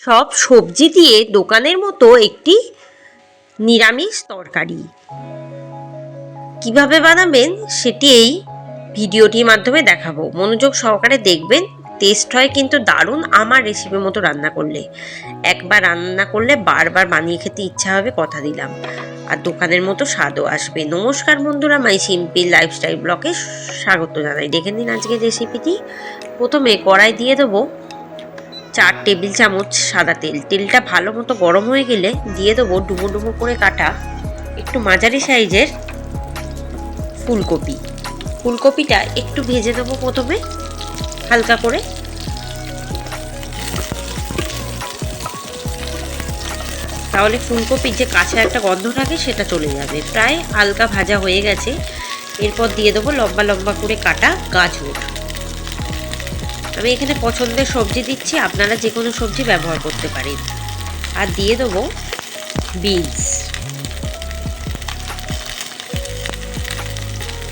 সব সবজি দিয়ে দোকানের মতো একটি নিরামিষ তরকারি কিভাবে বানাবেন সেটি এই ভিডিওটির মাধ্যমে দেখাবো। মনোযোগ সহকারে দেখবেন, টেস্ট হয় কিন্তু দারুণ। আমার রেসিপির মতো রান্না করলে, একবার রান্না করলে বারবার বানিয়ে খেতে ইচ্ছা হবে, কথা দিলাম। আর দোকানের মতো স্বাদও আসবে। নমস্কার বন্ধুরা, মাই সিম্পল লাইফস্টাইল ব্লগে স্বাগত জানাই। দেখে নিন আজকের রেসিপিটি। প্রথমে কড়াই দিয়ে দেবো 4 টেবিল চামচ সাদা তেল। তেলটা ভালো মতো গরম হয়ে গেলে দিয়ে দেবো ডুমো ডুমো করে কাটা একটু মাঝারি সাইজের ফুলকপি। ফুলকপিটা একটু ভেজে দেবো প্রথমে হালকা করে। তাহলে ফুলকপির যে কাঁচা একটা গন্ধ থাকে সেটা চলে যাবে। প্রায় হালকা ভাজা হয়ে গেছে। এরপর দিয়ে দেবো লম্বা লম্বা করে কাটা গাজর। আমি এখানে পছন্দের সবজি দিচ্ছি, আপনারা যে কোনো সবজি ব্যবহার করতে পারেন। আর দিয়ে দেবো বিনস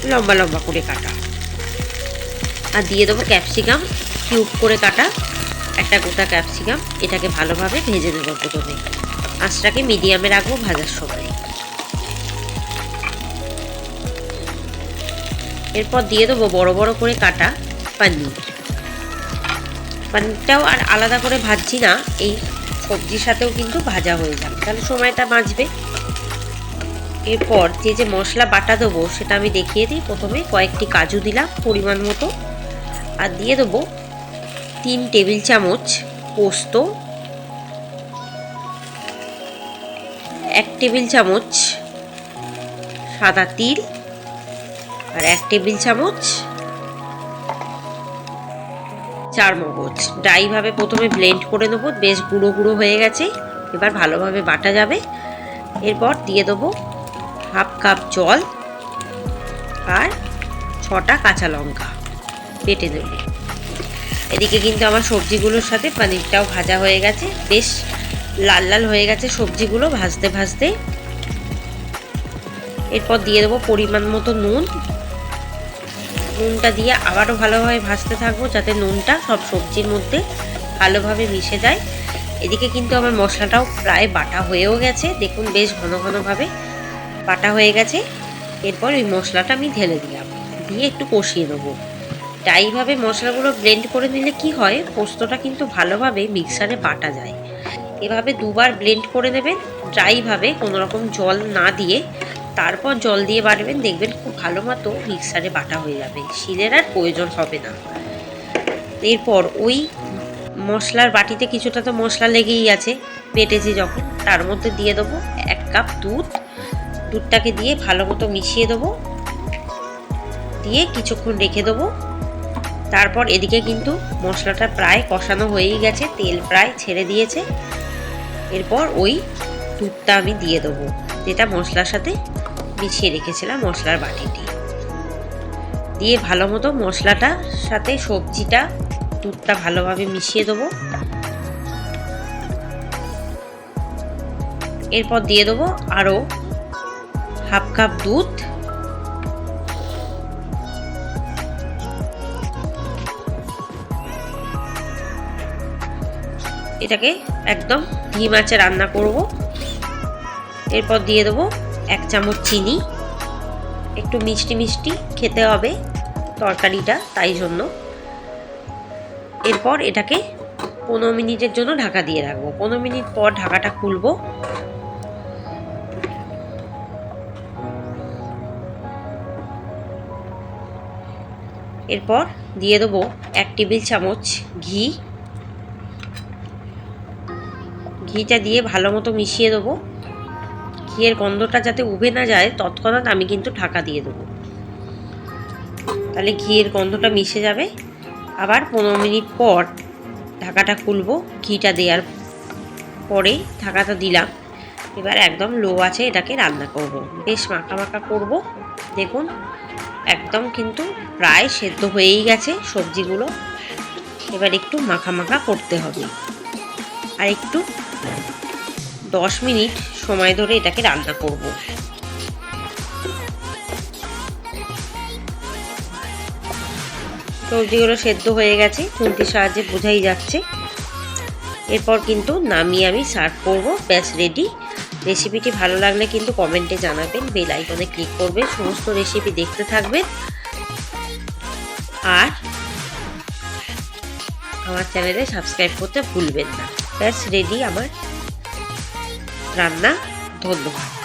লম্বা লম্বা করে কাটা। আর দিয়ে দেবো ক্যাপসিকাম কিউব করে কাটা, একটা গোটা ক্যাপসিকাম। এটাকে ভালোভাবে ভেজে নেবো প্রথমে। আঁচটাকে মিডিয়ামে রাখবো ভাজার সময়। এরপর দিয়ে দেবো বড় বড় করে কাটা পনির। পনিরটাও আর আলাদা করে ভাজছি না, এই সবজির সাথেও কিন্তু ভাজা হয়ে যাবে, তাহলে সময়টা বাঁচবে। এরপর যে মশলা বাটা দেবো সেটা আমি দেখিয়ে দিই। প্রথমে কয়েকটি কাজু দিলাম পরিমাণ মতো। আর দিয়ে দেবো 3 টেবিল চামচ পোস্ত, 1 টেবিল চামচ সাদা তিল, আর 1 টেবিল চামচ চারমগজ। ড্রাইভাবে প্রথমে ব্লেন্ড করে নেবো, বেশ গুঁড়ো গুঁড়ো হয়ে গেছে, এবার ভালোভাবে বাটা যাবে। এরপর দিয়ে দেবো হাফ কাপ জল আর 6টা কাঁচা লঙ্কা বেটে দেব। এদিকে কিন্তু আমার সবজিগুলোর সাথে পনিরটাও ভাজা হয়ে গেছে, বেশ লাল লাল হয়ে গেছে সবজিগুলো ভাজতে ভাজতে। এরপর দিয়ে দেবো পরিমাণ মতো নুন। নুনটা দিয়ে আবারও ভালোভাবে ভাজতে থাকবো যাতে নুনটা সব সবজির মধ্যে ভালোভাবে মিশে যায়। এদিকে কিন্তু আমার মশলাটাও প্রায় বাটা হয়েও গেছে, দেখুন বেশ ঘন ঘনভাবে বাটা হয়ে গেছে। এরপর ওই মশলাটা আমি ঢেলে দিলাম, দিয়ে একটু কষিয়ে নেবো। ড্রাইভাবে মশলাগুলো ব্লেন্ড করে নিলে কি হয়, পোস্তটা কিন্তু ভালোভাবে মিক্সারে বাটা যায়। এভাবে দুবার ব্লেন্ড করে নেবেন ড্রাইভাবে, কোনো রকম জল না দিয়ে। তারপর জল দিয়ে বাটবেন, দেখবেন খুব ভালো মতো মিক্সারে বাটা হয়ে যাবে, শিলের আর প্রয়োজন হবে না। এরপর ওই মশলার বাটিতে কিছুটা তো মশলা লেগেই আছে বেটেছি যখন, তার মধ্যে দিয়ে দেবো 1 কাপ দুধ। দুধটাকে দিয়ে ভালো মতো মিশিয়ে দেবো, দিয়ে কিছুক্ষণ রেখে দেবো। তারপর এদিকে কিন্তু মশলাটা প্রায় কষানো হয়েই গেছে, তেল প্রায় ছেড়ে দিয়েছে। এরপর ওই দুধটা আমি দিয়ে দেবো, যেটা মশলার সাথে মিশিয়ে রেখেছিলাম মশলার বাটিটি। দিয়ে ভালো মতো মশলাটার সাথে সবজিটা দুধটা ভালোভাবে মিশিয়ে দেবো। এরপর দিয়ে দেবো আরও হাফ কাপ দুধ। এটাকে একদম ধিম আঁচে রান্না করব। এরপর দিয়ে দেবো 1 চামচ চিনি। একটু মিষ্টি মিষ্টি খেতে হবে তরকারিটা, তাই জন্য। এরপর এটাকে 15 মিনিটের জন্য ঢাকা দিয়ে রাখবো। 15 মিনিট পর ঢাকাটা খুলবো। এরপর দিয়ে দেবো 1 টেবিল চামচ ঘি। ঘিটা দিয়ে ভালো মতো মিশিয়ে দেবো। ঘিয়ের গন্ধটা যাতে উবে না যায় তৎক্ষণাৎ আমি কিন্তু ঢাকা দিয়ে দেবো, তাহলে ঘিয়ের গন্ধটা মিশে যাবে। আবার 15 মিনিট পর ঢাকাটা খুলবো। ঘিটা দেওয়ার পরে ঢাকাটা দিলাম। এবার একদম লো আছে এটাকে রান্না করব, বেশ মাখা মাখা করব। দেখুন একদম কিন্তু প্রায় সেদ্ধ হয়েই গেছে সবজিগুলো। এবার একটু মাখা মাখা করতে হবে, আর একটু 10 মিনিট সময় ধরে এটাকে রান্না করব। সবজিগুলো সেদ্ধ হয়ে গেছে, খুন্তির সাহায্যে বোঝাই যাচ্ছে। এরপর কিন্তু নামিয়ে আমি সার্ভ করব, ব্যাস রেডি। রেসিপিটি ভালো লাগলে কিন্তু কমেন্টে জানাবেন, বেল আইকনে ক্লিক করবেন, সমস্ত রেসিপি দেখতে থাকবেন আর আমার চ্যানেলে সাবস্ক্রাইব করতে ভুলবেন না। ব্যাস রেডি আমার রান্না। ধন্যবাদ।